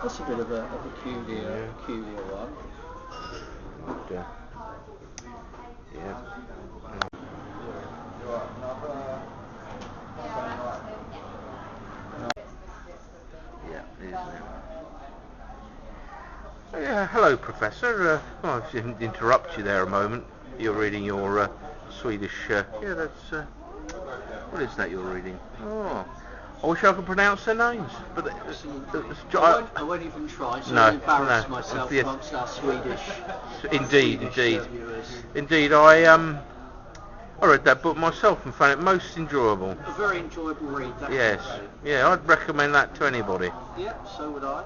That's a bit of a peculiar one. Yeah. Yeah. Yeah, isn't it? Yeah, hello, Professor. I didn't interrupt you there a moment. You're reading your Swedish. Yeah, that's. What is that you're reading? Oh, I wish I could pronounce their names, but I won't even try. So I embarrass myself amongst our Swedish. Indeed. Viewers. Indeed, I read that book myself and found it most enjoyable. A very enjoyable read. Yes, yeah, I'd recommend that to anybody. Yep, so would I.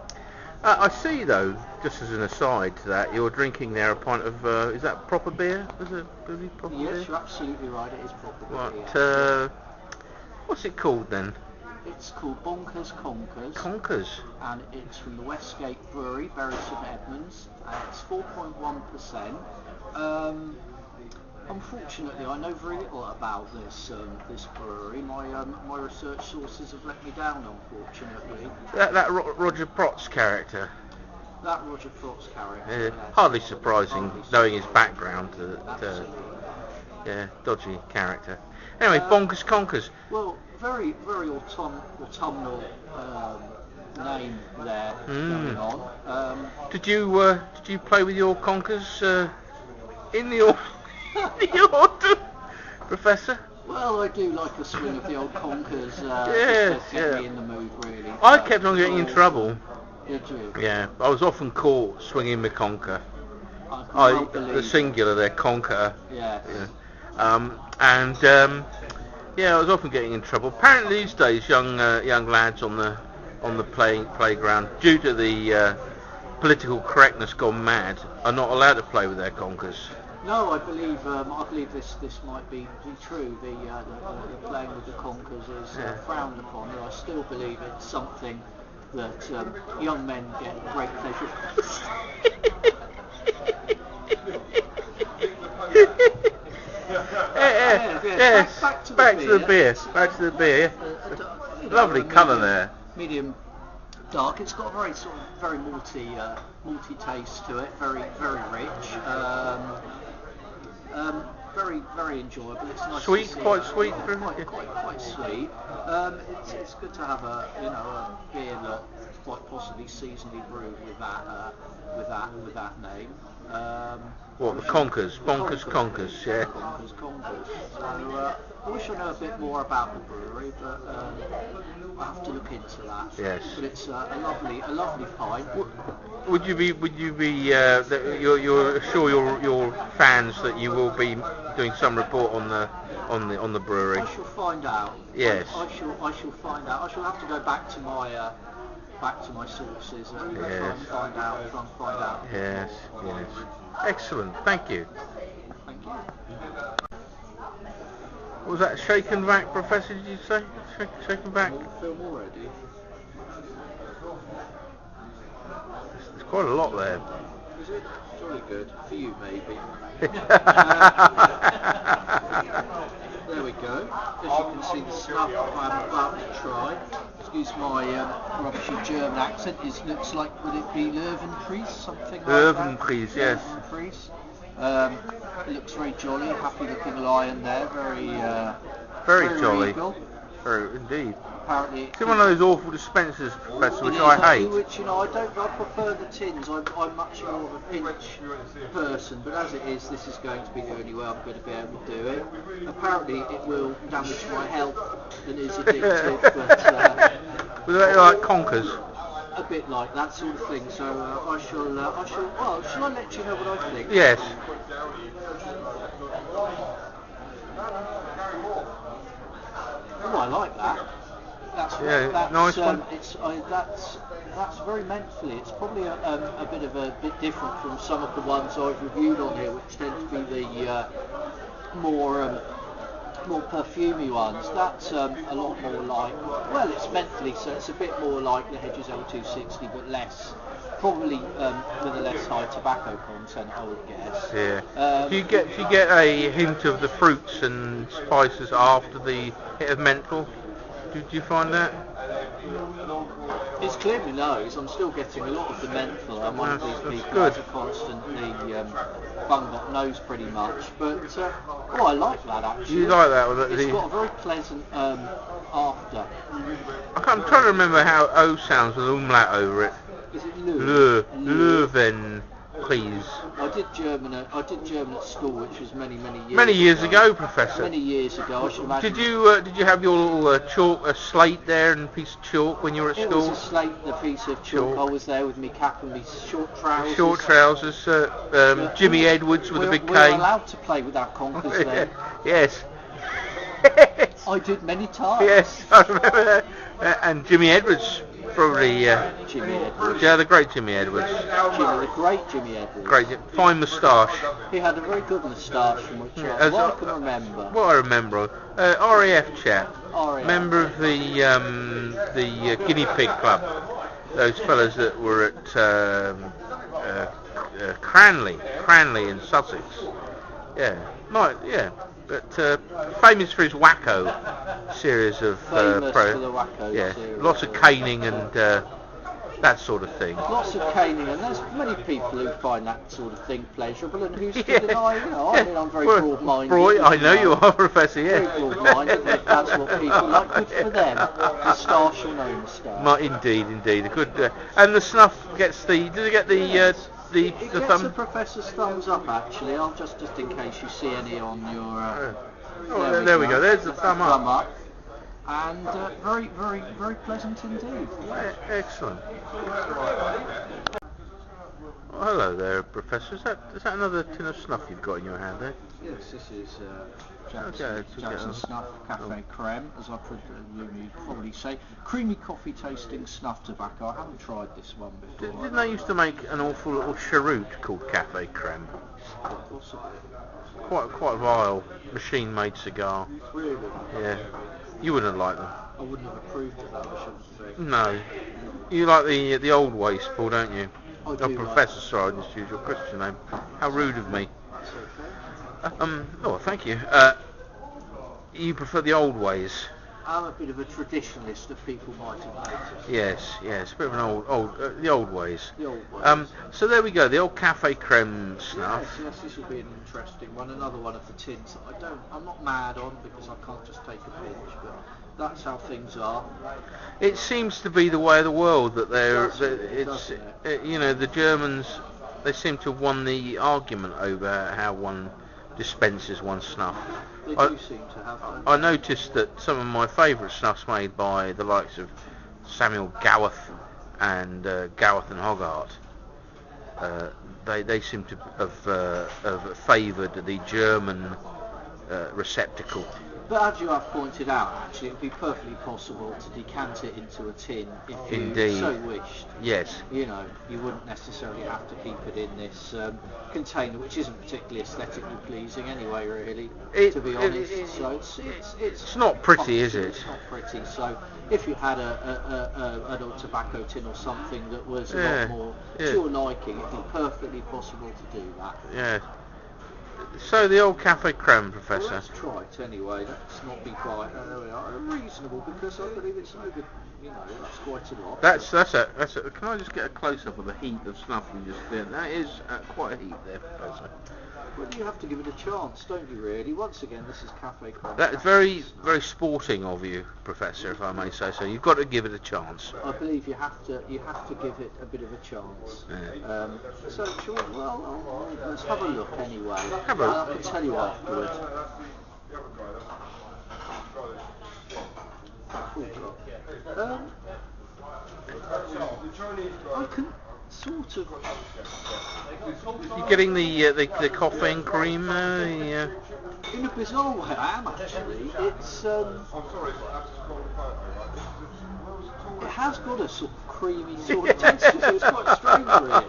I see, though, just as an aside to that, you're drinking there a pint of, is that proper beer? Is it really proper beer? Yes, you're absolutely right, it is proper beer. What, what's it called then? It's called Bonkers Conkers. Conkers? And it's from the Westgate Brewery, Bury St Edmunds. It's 4.1%. Unfortunately, I know very little about this brewery. My research sources have let me down, unfortunately. That Roger Protz character. That Roger Protz character. Yeah, Yes. hardly surprising, knowing his background. Yeah, dodgy character. Anyway, Bonkers Conkers. Well, very autumnal name there going on. Did you play with your conkers in the autumn, Professor? Well, I do like the swing of the old conkers. Yes, get me in the mood, really. I kept on getting in trouble. Did you? Yeah, I was often caught swinging my conker. The singular there, conker. Yes. Yeah. Yeah, I was often getting in trouble. Apparently these days, young lads on the playground, due to the political correctness gone mad, are not allowed to play with their conkers. No, I believe this might be true. The playing with the conkers is frowned upon, and I still believe it's something that young men get great pleasure Yes. Back to the beer. Lovely colour there. Medium dark. It's got a very sort of very malty taste to it. Very rich. Very enjoyable. It's nice. Sweet, to see, quite sweet. Quite sweet. It's good to have a beer that quite possibly seasonally brewed with that name. What, the Conkers? Bonkers Conkers, yeah. Bonkers Conkers. So I wish I knew a bit more about the brewery, but I have to look into that. Yes. But it's a lovely pint. Would you be? You're sure your fans that you will be doing some report on the brewery? I shall find out. Yes. I shall find out. I shall have to go back to my sources and try and find out. Yes. Excellent. Thank you. Thank you. What was that? Shaken back, Professor? Did you say? Shaken back? Film already. There's quite a lot there. Is it? Jolly good. For you, maybe. There we go. As you can see, the snuff I'm about to try. Excuse my rubbishy German accent. Looks like, would it be Löwenpreis? Something like that? Löwenpreis, yes. Löwenpreis. It looks very jolly. Happy looking lion there. Very jolly. regal. Very indeed. Apparently it's one of those awful dispensers, Professor, which I hate. Which, I prefer the tins. I'm much more of a pinch person, but as it is, this is going to be the only way I'm going to be able to do it. Apparently, it will damage my health and is addictive, but was that like Conkers? A bit like that sort of thing. So I shall. Well, shall I let you know what I think? Yes. Oh, I like that. That's nice one. That's very mentally. It's probably a bit different from some of the ones I've reviewed on here, which tend to be the more perfumey ones. That's a lot more like. Well, it's mentally, so it's a bit more like the Hedges L260, but less. Probably with a less high tobacco content, I would guess. Yeah. Do you get a hint of the fruits and spices after the hit of menthol? Did you find that? It's clear my nose. I'm still getting a lot of the menthol. I'm one of these people good. who constantly bung up nose pretty much. But I like that actually. You like that? It's got a very pleasant after. I'm trying to remember how O sounds with umlaut over it. Is it Leu? Leuven, please. I did German at school, which was many years. Many years ago, Professor. Many years ago, I should imagine. Did you have your little chalk, slate there and a piece of chalk when you were at school? It was a slate and a piece of chalk. I was there with me cap and me short trousers. Short trousers. Jimmy Edwards with a big cane. We were allowed to play with our conkers then. Yes. I did many times. Yes, I remember that. And Jimmy Edwards. Probably, Jimmy Edwards. Yeah, the great Jimmy Edwards. The great Jimmy Edwards. Great, fine moustache. He had a very good moustache from which I can remember. What I remember, RAF chap, RAF. member of the Guinea Pig Club. Those fellas that were at Cranley in Sussex. Yeah, but famous for his Wacko series of famous for the Wacko series. Lots of caning and that sort of thing. Lots of caning, and there's many people who find that sort of thing pleasurable, and who's good. I mean, I'm very broad-minded. I know you are, Professor. Yeah. Very broad-minded. If that's what people like, good for them. Moustache or no moustache. Indeed, a good. And the snuff gets the. Does it get the? It gets the professor's thumbs up actually. I'll just in case you see any on your. There we go. There's the thumb up. And very pleasant indeed. Excellent. Oh, hello there, Professor. Is that another tin of snuff you've got in your hand there? Yes, this is Jackson Snuff Cafe Creme, as I probably say. Creamy coffee tasting snuff tobacco. I haven't tried this one before. Didn't they used to make an awful little cheroot called Cafe Creme? Possibly. Quite vile, machine-made cigar. Really? Yeah. You wouldn't like them. I wouldn't have approved of that, I shouldn't think. No. You like the old ways, Paul, don't you? I do. Professor, sorry, I just used your Christian name. How rude of me. That's okay. Thank you. You prefer the old ways? I'm a bit of a traditionalist, if people might have noticed. Yes, a bit of an the old ways. The old ways. So there we go, the old Cafe Creme snuff. Yes, this will be an interesting one. Another one of the tins that I'm not mad on because I can't just take a pinch, but that's how things are. It seems to be the way of the world that the Germans, they seem to have won the argument over how one dispenses one snuff. They do seem to have. I noticed that some of my favourite snuffs made by the likes of Samuel Gowerth and Hogarth, they seem to have favoured the German receptacle. But as you have pointed out, actually, it would be perfectly possible to decant it into a tin if you so wished. Yes. You wouldn't necessarily have to keep it in this container, which isn't particularly aesthetically pleasing anyway, really, to be honest. It's not pretty, is it? It's not pretty. So if you had an old tobacco tin or something that was a lot more to your liking, it'd be perfectly possible to do that. Yeah. So the old Cafe Creme, Professor. Well, let's try it anyway. Let's not be quite reasonable because I believe it's over. That's quite a lot. That's a. Can I just get a close up of the heat of snuff you just did? That is quite a heat there, Professor. Well, you have to give it a chance, don't you? Really. Once again, this is Cafe Creme. That's very sporting of you, Professor, if I may say so. You've got to give it a chance. I believe you have to give it a bit of a chance. Yeah. So let's have a look anyway. Have a look. I can tell you afterwards. I can sort of. You're getting the coffee and cream. In a bizarre way, I am actually. It's it has got a sort of creamy sort of taste. So it's quite strange, really.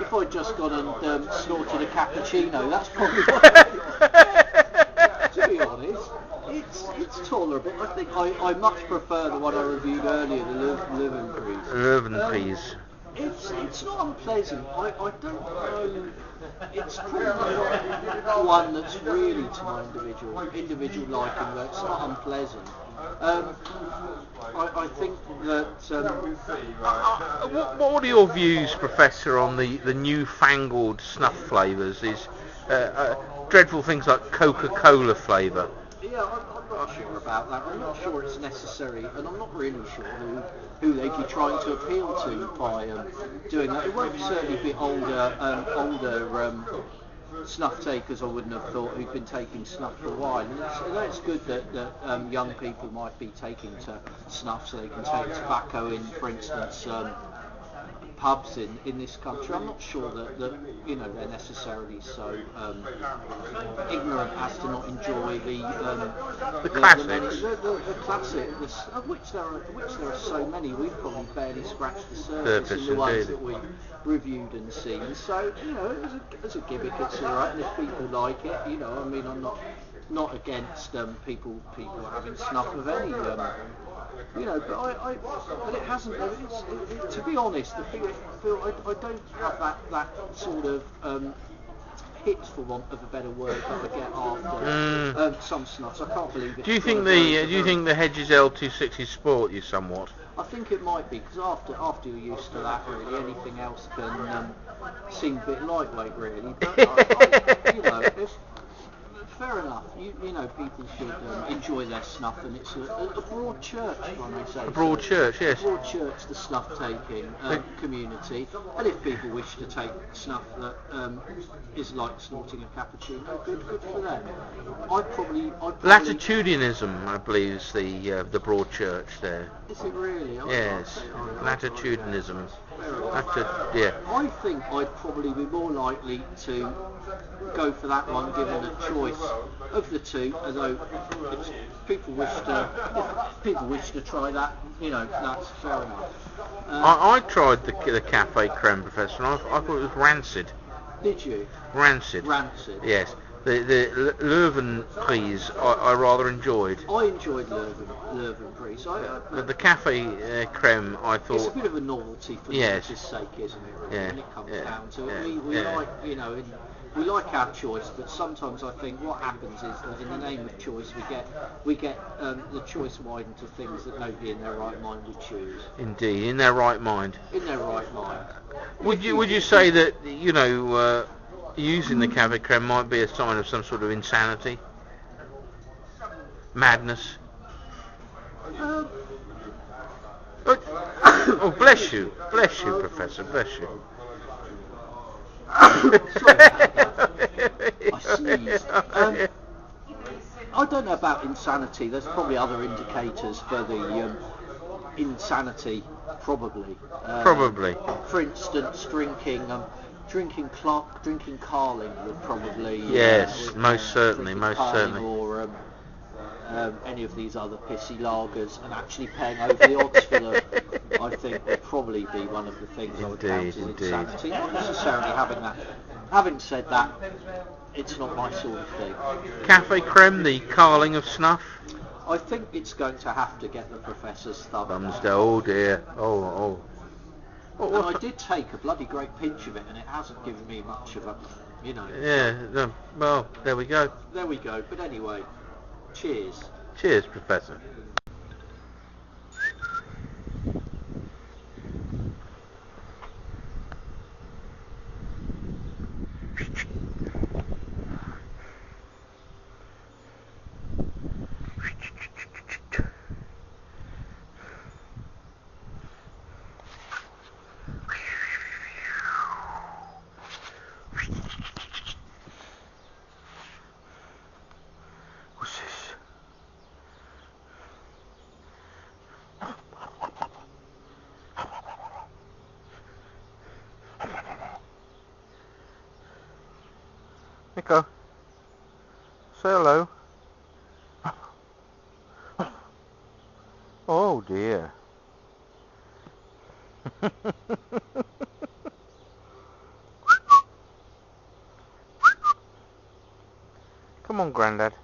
If I'd just gone and snorted a cappuccino, that's probably what to be honest. It's tolerable. I think I much prefer the one I reviewed earlier, the Leuven Peas. It's not unpleasant. I don't know it's probably not one that's really to my individual liking. That it's not unpleasant. I think that. What are your views, Professor, on the newfangled snuff flavours? Is dreadful things like Coca-Cola flavour. Yeah, I'm not sure about that. I'm not sure it's necessary, and I'm not really sure who they'd be trying to appeal to by doing that. It won't certainly be older snuff takers, I wouldn't have thought, who've been taking snuff for a while. And it's good that young people might be taking to snuff so they can take tobacco in, for instance, pubs in this country. I'm not sure that they're necessarily so ignorant as to not enjoy the classics. The classic, of which there are so many. We've probably barely scratched the surface in the ones that we've reviewed and seen. So as a gimmick, it's alright, and if people like it, I mean, I'm not against people having snuff of any. But it hasn't. To be honest, I don't have that sort of hit, for want of a better word, that I get after some snuffs. I can't believe it. Do you think the Hedges L260 sport you somewhat? I think it might be, because after you're used to that, really, anything else can seem a bit lightweight, really. But fair enough. People should enjoy their snuff, and it's a broad church, when I say. A broad church, yes. A broad church, the snuff taking community, and if people wish to take snuff that is like snorting a cappuccino, good for them. I'd probably Latitudinalism, I believe, is the broad church there. Is it really? Yes, latitudinalism. Yeah. I think I'd probably be more likely to go for that one, given a choice of the two. Although if people wish to try that, that's fair enough. I tried the Cafe Creme, Professor, and I thought it was rancid. Did you? Rancid. Rancid. Yes. The Leuven Prise I rather enjoyed. I enjoyed Leuven Prise. The Cafe Creme, I thought... It's a bit of a novelty for novelty's sake, isn't it? Really, when it comes down to it. We like, we like our choice, but sometimes I think what happens is that in the name of choice we get the choice widened to things that nobody in their right mind would choose. Indeed, in their right mind. In their right mind. Would you say that using the Cafe Creme might be a sign of some sort of insanity, madness? Oh, bless you, Professor, bless you. I sneezed. I don't know about insanity. There's probably other indicators for the insanity, probably. Probably. For instance, drinking Carling would probably. Yes, most certainly. Or any of these other pissy lagers, and actually paying over the odds for them, I think would probably be one of the things I would count as insanity. Not necessarily having that. Having said that, it's not my sort of thing. Cafe Creme, the Carling of snuff? I think it's going to have to get the Professor's thumb. Oh dear. Oh. And I did take a bloody great pinch of it, and it hasn't given me much of a, Yeah, well, there we go. There we go. But anyway, cheers. Cheers, Professor. Nico, say hello. Oh dear. Come on, Grandad.